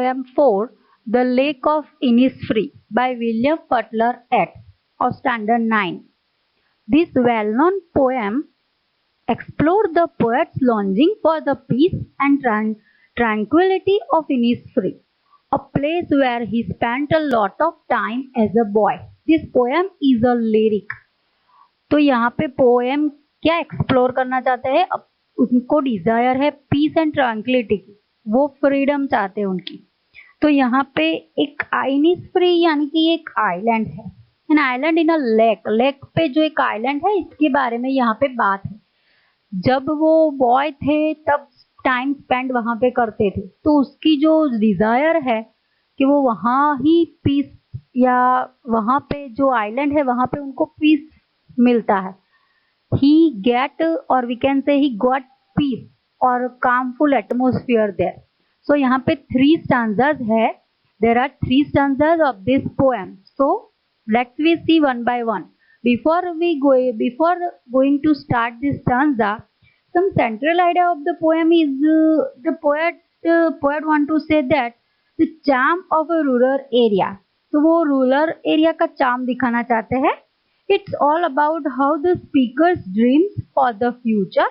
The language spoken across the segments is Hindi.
Poem-4, The Lake of Innisfree by William Butler Yeats of Standard 9. This well-known poem explored the poet's longing for the peace and tranquility of Innisfree, a place where he spent a lot of time as a boy. This poem is a lyric. तो यहाँ पे पोएम क्या एक्सप्लोर करना चाहते हैं? उनको डिजायर है पीस एंड ट्रैंक्विलिटी की, वो फ्रीडम चाहते हैं उनकी। तो यहाँ पे एक इनिस्फ्री यानी कि एक आइलैंड है, an island in a lake. Lake पे जो एक आइलैंड है इसके बारे में यहाँ पे बात है। जब वो बॉय थे तब टाइम स्पेंड वहां पे करते थे, तो उसकी जो डिजायर है कि वो वहां ही पीस, या वहां पे जो आइलैंड है वहां पे उनको पीस मिलता है। he get, or we can say he got peace or calmful atmosphere there. So यहाँ पे 3 stanzas है. There are 3 stanzas of this poem. So let's we see one by one. Before going to start this stanza, some central idea of the poem is the poet want to say that the charm of a rural area. तो वो rural area का charm दिखाना चाहते हैं. It's all about how the speaker's dreams for the future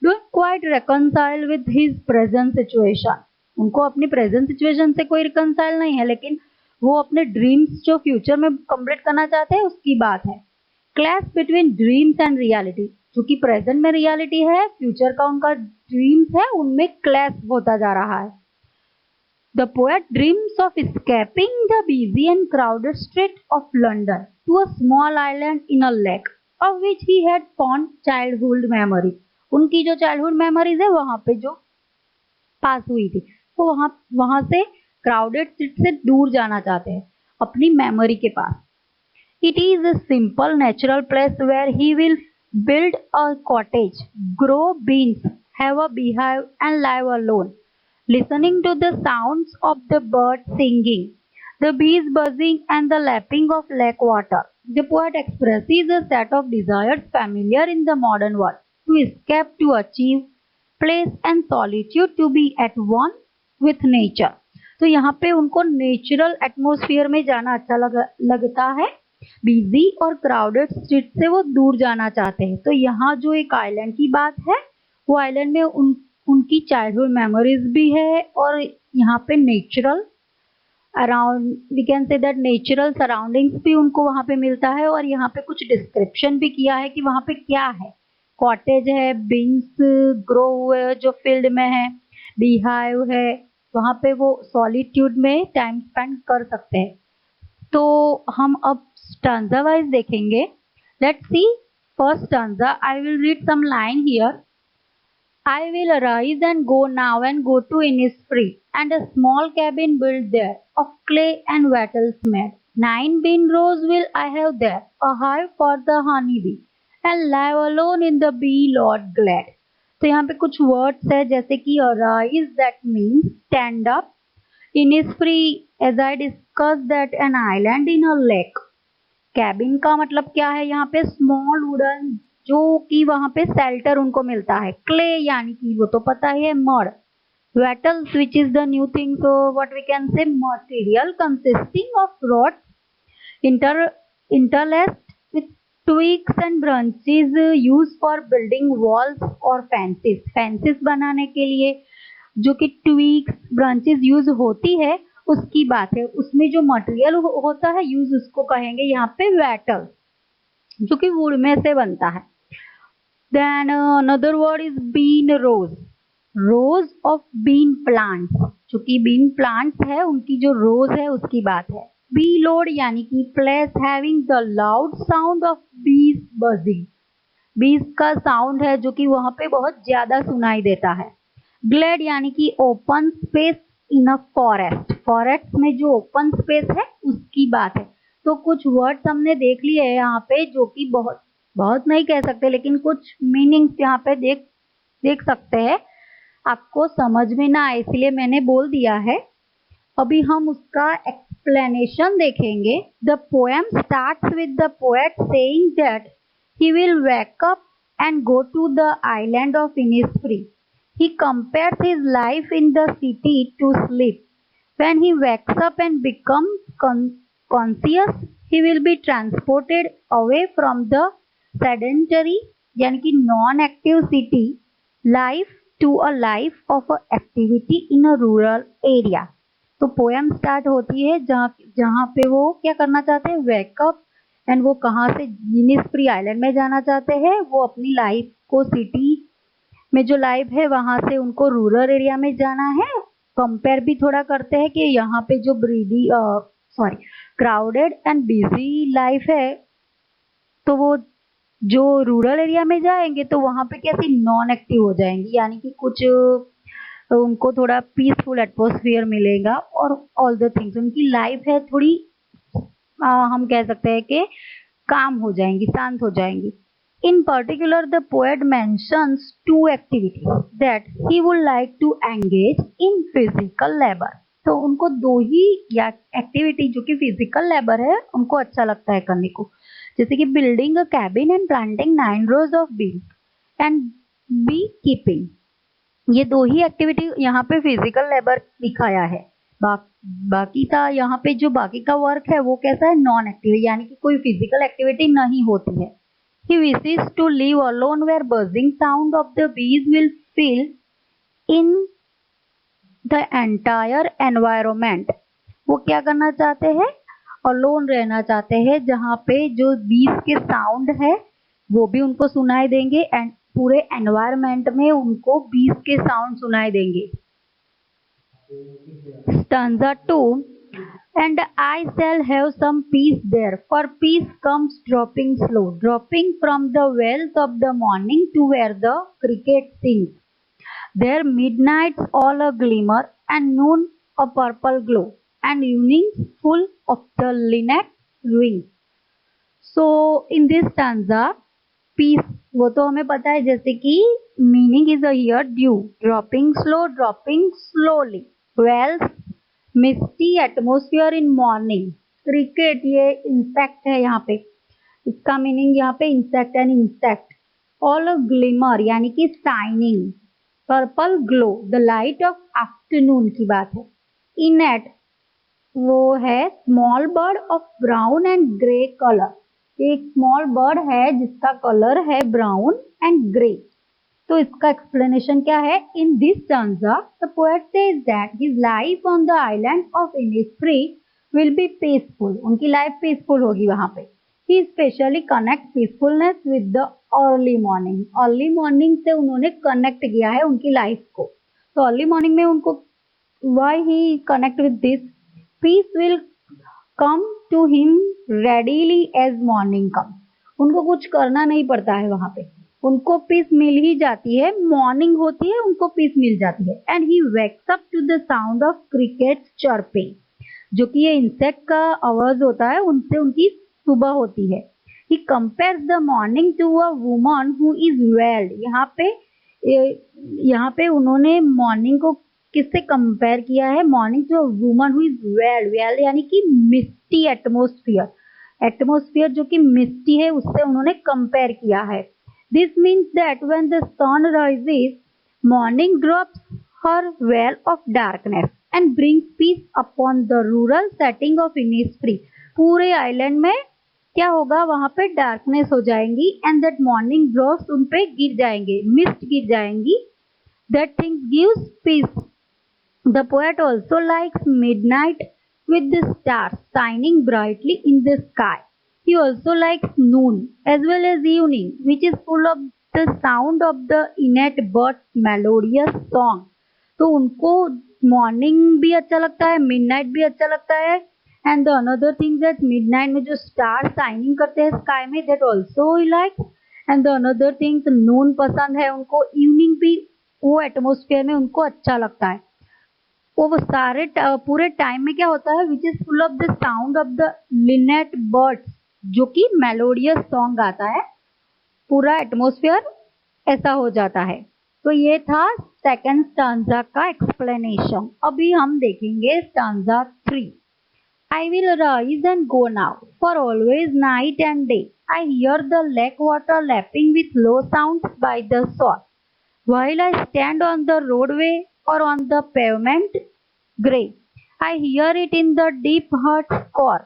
don't quite reconcile with his present situation. उनको अपनी present situation से कोई reconcile नहीं है, लेकिन वो अपने dreams जो future में complete करना चाहते हैं उसकी बात है। Clash between dreams and reality, जो कि present में reality है, future का उनका dreams है, उनमें clash होता जा रहा है। The poet dreams of escaping the busy and crowded street of London to a small island in a lake, of which he had fond childhood memory. उनकी जो childhood memories है वहाँ पे जो पास हुई थी, वो वहाँ से crowded street से दूर जाना चाहते हैं, अपनी memory के पास। It is a simple natural place where he will build a cottage, grow beans, have a beehive and live alone, listening to the sounds of the birds singing, the bees buzzing and the lapping of lake water. The poet expresses a set of desires familiar in the modern world, to escape, to achieve, place and solitude, to be at one with nature. तो यहाँ पे उनको नेचुरल एटमॉस्फेयर में जाना अच्छा लगता है, बिजी और क्राउडेड स्ट्रीट से वो दूर जाना चाहते हैं। तो यहाँ जो एक आइलैंड की बात है, वो आइलैंड में उनकी चाइल्डहुड मेमोरीज भी है, और यहाँ पे natural around, we can say that natural surroundings भी उनको वहाँ पे मिलता है। और यहाँ पे कुछ डिस्क्रिप्शन भी किया है कि वहाँ पे क्या है, कॉटेज है, बीन्स ग्रो हुए जो फील्ड में है, बीहाइव है, वहाँ पे वो सॉलिट्यूड में टाइम स्पेंड कर सकते हैं। तो हम अब स्टांजा वाइज देखेंगे। Let's see first stanza. I will read some line here. I will arise and go now and go to Innisfree, and a small cabin built there of clay and wattles made. 9 bean rows will I have there, a hive for the honeybee, and live alone in the bee lord glad. तो यहाँ पे कुछ words है जैसे कि arise, that means stand up. Innisfree, as I discussed, that an island in a lake. Cabin का मतलब क्या है यहाँ पे? small wooden, जो कि वहां पे शेल्टर उनको मिलता है। क्ले यानी कि वो तो पता ही है, mud. Wattles which is the new thing, so what we can say material consisting of rods interlaced with twigs and branches used for building walls और फेंसेस। फेंसेस बनाने के लिए जो कि ट्विग्स ब्रांचेस यूज होती है उसकी बात है। उसमें जो मटेरियल होता है यूज, उसको कहेंगे यहाँ पे वेटल, जो कि वुड में से बनता है। Then another word is bean rows, rows of bean plants, जो कि bean plants है उनकी जो rows है उसकी बात है। bee lord यानी कि place having the loud sound of bees buzzing, bees का sound है जो कि वहाँ पे बहुत ज्यादा सुनाई देता है। glad यानी कि open space in a forest, forest में जो open space है उसकी बात है। तो कुछ वर्ड्स हमने देख लिए हैं यहाँ पे, जो कि बहुत नहीं कह सकते, लेकिन कुछ मीनिंग्स यहाँ पे देख सकते हैं। आपको समझ में ना आए इसलिए मैंने बोल दिया है। अभी हम उसका एक्सप्लेनेशन देखेंगे। The poem starts with the poet saying that he will wake up and go to the island of Innisfree. He compares his life in the city to sleep. When he wakes up and becomes conscious, he will be transported away from the sedentary यानी कि non-active city life to a life of a activity in a rural area. तो पोएम स्टार्ट होती है जहाँ पे वो क्या करना चाहते हैं, वेकअप, एंड वो कहाँ से इनिस्फ्री आइलैंड में जाना चाहते हैं, वो अपनी लाइफ को सिटी में जो लाइफ है वहां से उनको रूरल एरिया में जाना है. कंपेयर भी थोड़ा करते हैं कि यहाँ पे जो क्राउडेड एंड बिजी लाइफ है, तो वो जो रूरल एरिया में जाएंगे तो वहां पे कैसी नॉन एक्टिव हो जाएंगी, यानी कि कुछ उनको थोड़ा पीसफुल एटमोसफियर मिलेगा और ऑल द थिंग्स उनकी लाइफ है थोड़ी हम कह सकते हैं कि काम हो जाएंगी, शांत हो जाएंगी. In particular, the poet mentions two activities that he would like to engage in physical labor. तो उनको दो ही या एक्टिविटी जो कि फिजिकल लेबर है उनको अच्छा लगता है करने को, जैसे कि building a cabin and planting 9 rows of बीज एंड बी कीपिंग. ये दो ही एक्टिविटी यहाँ पे फिजिकल लेबर दिखाया है. बाकी का यहाँ पे जो बाकी का वर्क है वो कैसा है, नॉन एक्टिव, यानी कि कोई फिजिकल एक्टिविटी नहीं होती है. He wishes to live alone where buzzing sound of the bees will fill in the entire environment. वो क्या करना चाहते हैं, अलोन रहना चाहते हैं जहाँ पे जो बीज के साउंड है वो भी उनको सुनाई देंगे एंड पूरे एनवायरमेंट में उनको बीज के साउंड सुनाई देंगे. Stanza 2. And I shall have some peace there, for peace comes dropping slow, dropping from the wells of the morning to where the cricket sings. There midnights all a glimmer, and noon a purple glow, and evenings full of the linnet wings. So in this stanza, peace वो तो हमें पता है, जैसे कि meaning is a here dew, dropping slow, dropping slowly, wells misty atmosphere in morning, cricket ये इंसेक्ट है यहाँ पे, इसका मीनिंग यहाँ पे insect and insect, all glimmer यानी कि shining, purple glow the light of afternoon की बात है. इनेट वो है small bird of brown and grey colour, एक स्मॉल बर्ड है जिसका कलर है ब्राउन एंड ग्रे. तो इसका एक्सप्लेनेशन क्या है, in this stanza the poet says that his life on the island of Innisfree will be peaceful, उनकी लाइफ पीसफुल होगी वहां पे. He specially connect peacefulness with the early morning, early morning से उन्होंने कनेक्ट किया है उनकी लाइफ को. तो अर्ली मॉर्निंग में उनको why he connect with this, peace will come to him readily as morning come, उनको कुछ करना नहीं पड़ता है वहां पे, उनको पीस मिल ही जाती है, मॉर्निंग होती है उनको पीस मिल जाती है. And he wakes up to the sound of cricket chirping, जो कि ये इंसेक्ट का आवाज होता है, उनसे उनकी सुबह होती है. He compares the morning to a woman who is veiled, यहाँ पे उन्होंने मॉर्निंग को किससे कंपेयर किया है, morning to a woman who is veiled, veiled यानी कि मिस्टी एटमोसफियर, एटमोसफियर जो कि मिस्टी है उससे उन्होंने कंपेयर किया है. This means that when the sun rises, morning drops her veil of darkness and brings peace upon the rural setting of Innisfree. पूरे आइलैंड में क्या होगा, वहां पे डार्कनेस हो जाएंगी एंड दैट मॉर्निंग ड्रॉप्स उन पे गिर जाएंगे, मिस्ट गिर जाएंगी. That thing gives peace. The poet also likes midnight with the stars shining brightly in the sky. He also likes noon as well as evening, which is full of the sound of the innate bird's melodious song. तो उनको मॉर्निंग भी अच्छा लगता है, मिडनाइट भी अच्छा लगता है, and the another thing that midnight में जो स्टार शाइनिंग करते हैं स्काई में, that also he like, and the another thing noon पसंद है उनको, इवनिंग भी वो एटमोसफियर में उनको अच्छा लगता है. वो सारे पूरे टाइम में क्या होता है, which is full of the sound of the Lynette birds, जो कि मेलोडियस सॉन्ग गाता है, पूरा एटमोसफियर ऐसा हो जाता है. तो ये था सेकंड स्टांजा का एक्सप्लेनेशन. अभी हम देखेंगे stanza 3. I will rise and go now, for always night and day I hear the lake water lapping with low sounds by the shore, while I stand on the roadway or on the pavement grey. I hear it in the deep heart score.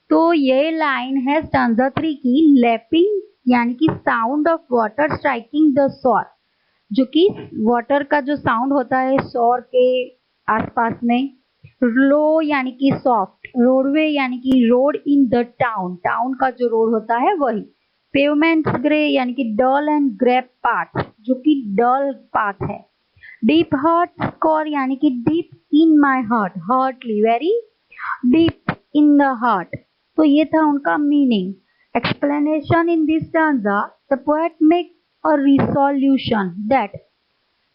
तो ये लाइन है स्टैंजा 3 की लैपिंग यानी कि sound of water striking the shore, जो कि वाटर का जो साउंड होता है शोर के आसपास में। लो यानी कि सॉफ्ट, रोडवे यानी कि road in the town, town का जो रोड होता है वही। पेवमेंट ग्रे यानी कि डल एंड ग्रेप पाथ, जो कि डल पाथ है। डीप हार्ट स्कोर यानी कि deep in my heart, heartly, very deep in the heart. तो ये था उनका meaning. Explanation in this stanza, the poet make a resolution that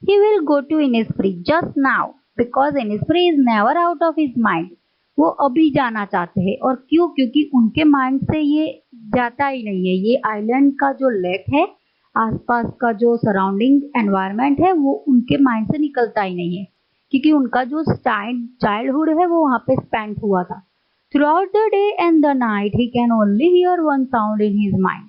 he will go to Innisfree just now because Innisfree is never out of his mind. वो अभी जाना चाहते हैं। और क्यों? क्योंकि उनके माइंड से ये जाता ही नहीं है। ये आइलैंड का जो लेक है, आसपास का जो सराउंडिंग एनवायरनमेंट है, वो उनके माइंड से निकलता ही नहीं है, क्योंकि उनका जो चाइल्डहुड है वो वहाँ पे स्पेंड हुआ था। Throughout the day and the night he can only hear one sound in his mind,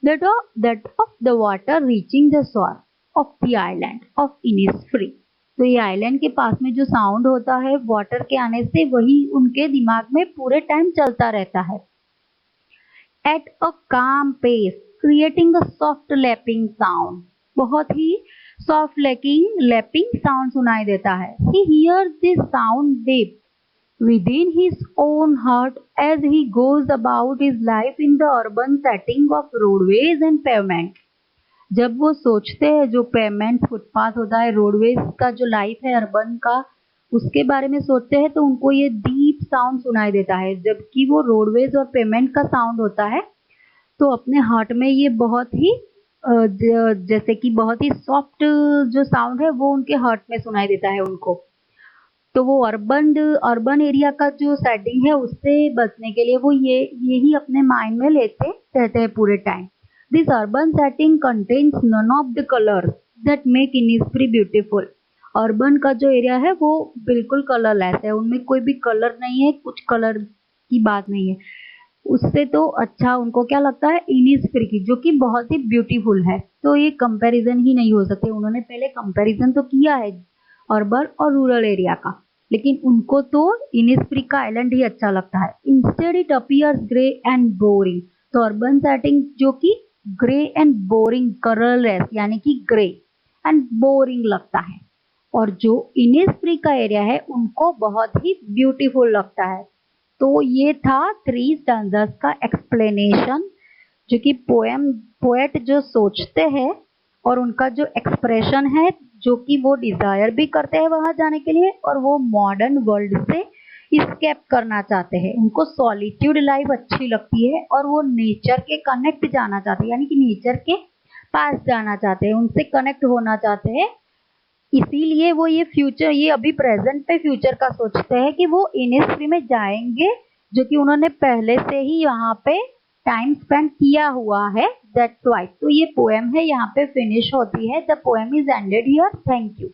that of the water reaching the shore of the island of Innisfree. तो ये आइलैंड के पास में जो साउंड होता है वाटर के आने से, वही उनके दिमाग में पूरे टाइम चलता रहता है। At a calm pace, creating a soft lapping sound. बहुत ही सॉफ्ट लैपिंग साउंड सुनाई देता है। He hears this sound deep within his own heart as he goes about his life in the urban setting of roadways and pavement. जब वो सोचते हैं, जो पेमेंट फुटपाथ होता है, रोडवेज का जो लाइफ है अर्बन का, उसके बारे में सोचते हैं, तो उनको ये डीप साउंड सुनाई देता है। जबकि वो रोडवेज और पेमेंट का साउंड होता है, तो अपने हार्ट में ये बहुत ही जैसे कि बहुत ही सॉफ्ट जो साउंड है वो उनके हार्ट में सुनाई देता है उनको। तो वो अर्बन एरिया का जो सेटिंग है उससे बचने के लिए वो यही अपने माइंड में लेते रहते हैं पूरे time. This urban setting contains none of the colours that make Innisfree beautiful. Urban का जो एरिया है वो बिल्कुल कलरलेस है, उनमें कोई भी कलर नहीं है, कुछ कलर की बात नहीं है। उससे तो अच्छा उनको क्या लगता है, इनिस्फ्री की, जो कि बहुत ही ब्यूटीफुल है। तो ये कंपैरिजन ही नहीं हो सकते। उन्होंने पहले कंपैरिजन तो किया है अर्बन और रूरल एरिया का, लेकिन उनको तो इनिस्फ्री का आइलैंड ही अच्छा लगता है। Instead it appears grey and boring. तो अर्बन सेटिंग जो कि ग्रे एंड बोरिंग, कलरलेस यानी कि ग्रे एंड बोरिंग लगता है, और जो इनिस्फ्री का एरिया है उनको बहुत ही ब्यूटीफुल लगता है। तो ये था 3 स्टैंजास का एक्सप्लेनेशन, जो कि पोएट जो सोचते हैं और उनका जो एक्सप्रेशन है, जो कि वो डिजायर भी करते हैं वहां जाने के लिए, और वो मॉडर्न वर्ल्ड से स्केप करना चाहते हैं। उनको सॉलिट्यूड लाइफ अच्छी लगती है और वो नेचर के कनेक्ट जाना चाहते हैं, यानी कि नेचर के पास जाना चाहते हैं, उनसे कनेक्ट होना चाहते हैं। इसीलिए वो ये अभी प्रेजेंट पे फ्यूचर का सोचते हैं कि वो इनिस्फ्री में जाएंगे, जो कि उन्होंने पहले से ही यहाँ पे टाइम स्पेंड किया हुआ है। That's why. तो ये पोएम है यहाँ पे फिनिश होती है। The poem is ended here. Thank you.